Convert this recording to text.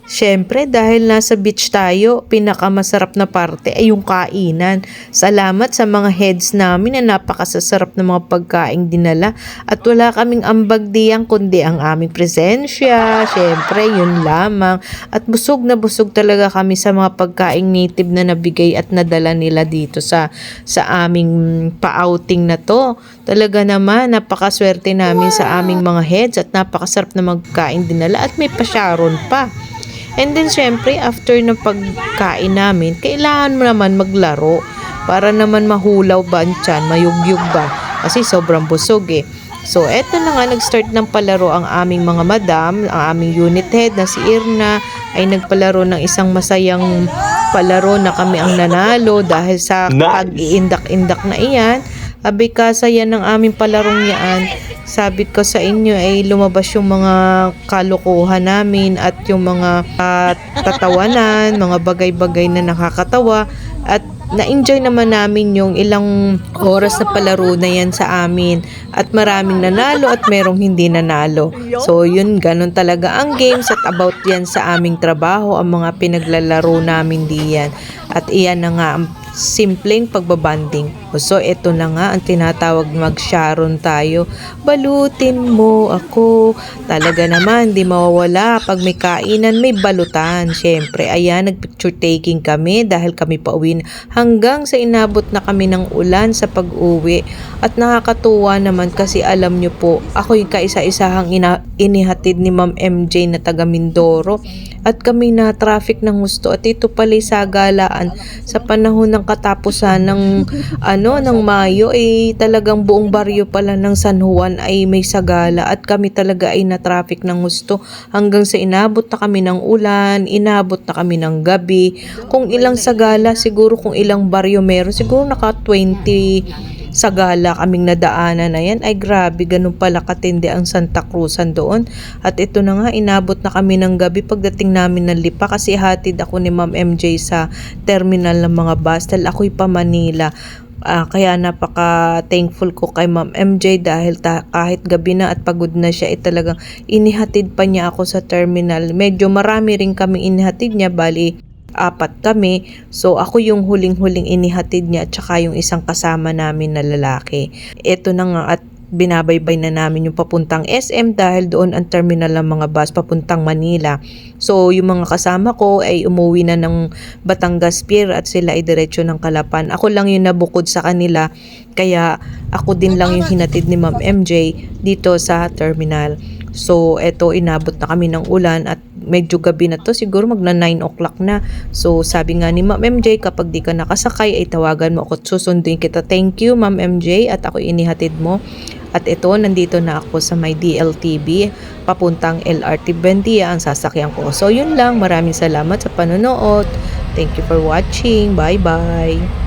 Siyempre, dahil nasa beach tayo, pinakamasarap na parte ay yung kainan. Salamat sa mga heads namin na napakasasarap na mga pagkaing dinala at wala kaming ambag diyang kundi ang aming presensya. Siyempre, yun lamang. At busog na busog talaga kami sa mga pagkaing native na nabigay at nadala nila dito sa aming pa-outing na to. Talaga naman, napakaswerte namin sa aming mga heads at napakasarap na magkain dinala at may pasyaron pa. And then, syempre, after ng pagkain namin, kailangan mo naman maglaro para naman mahulaw ba ang tiyan, mayugyug ba? Kasi sobrang busog eh. So, eto na nga, nag-start ng palaro ang aming mga madam, ang aming unit head na si Irna ay nagpalaro ng isang masayang palaro na kami ang nanalo dahil sa pag-iindak-indak na iyan. Abi kasaya ng aming palarong yaan. Sabi ko sa inyo ay lumabas yung mga kalokohan namin at yung mga tatawanan, mga bagay-bagay na nakakatawa at na-enjoy naman namin yung ilang oras na palaro na yan sa amin at maraming nanalo at merong hindi nanalo. So yun, ganun talaga ang games at about yan sa aming trabaho, ang mga pinaglalaro namin diyan. At iyan na nga ang simpleng pagbabanding. So ito na nga ang tinatawag mag-sharon tayo. Balutin mo ako. Talaga naman, di mawawala. Pag may kainan, may balutan. Siyempre, ayan, nag-picture taking kami dahil kami pauwi hanggang sa inabot na kami ng ulan sa pag-uwi. At nakakatuwa naman kasi alam nyo po, ako yung kaisa-isahang inihatid ni Ma'am MJ na taga Mindoro. At kami na traffic ng gusto at ito pala sa galaan sa panahon ng katapusan ng ng Mayo ay talagang buong baryo pala ng San Juan ay may sagala at kami talaga ay na traffic ng gusto hanggang sa inabot na kami ng ulan, inabot na kami ng gabi. Kung ilang sagala siguro, kung ilang baryo meron siguro naka 20 sagala kaming nadaanan na yan. Ay grabe, ganun pala katindi ang Santa Cruzan doon. At ito na nga, inabot na kami ng gabi pagdating namin ng Lipa kasi hatid ako ni Ma'am MJ sa terminal ng mga bus dahil ako'y pa Manila. Kaya napaka-thankful ko kay Ma'am MJ dahil kahit gabi na at pagod na siya, talagang inihatid pa niya ako sa terminal. Medyo marami rin kami inihatid niya, bali 4 kami. So ako yung huling-huling inihatid niya at saka yung isang kasama namin na lalaki. Ito na nga at binabaybay na namin yung papuntang SM dahil doon ang terminal ng mga bus papuntang Manila. So yung mga kasama ko ay umuwi na ng Batangas Pier at sila ay diretso ng Calapan. Ako lang yung nabukod sa kanila kaya ako din lang yung hinatid ni Ma'am MJ dito sa terminal. So eto, inabot na kami ng ulan at medyo gabi na to, siguro magna 9 o'clock na. So sabi nga ni Ma'am MJ, kapag di ka nakasakay ay tawagan mo ako at susunduin kita. Thank you Ma'am MJ at ako inihatid mo. At ito, nandito na ako sa may DLTB papuntang LRT Buendia ang sasakyan ko. So yun lang, maraming salamat sa panonood. Thank you for watching. Bye bye.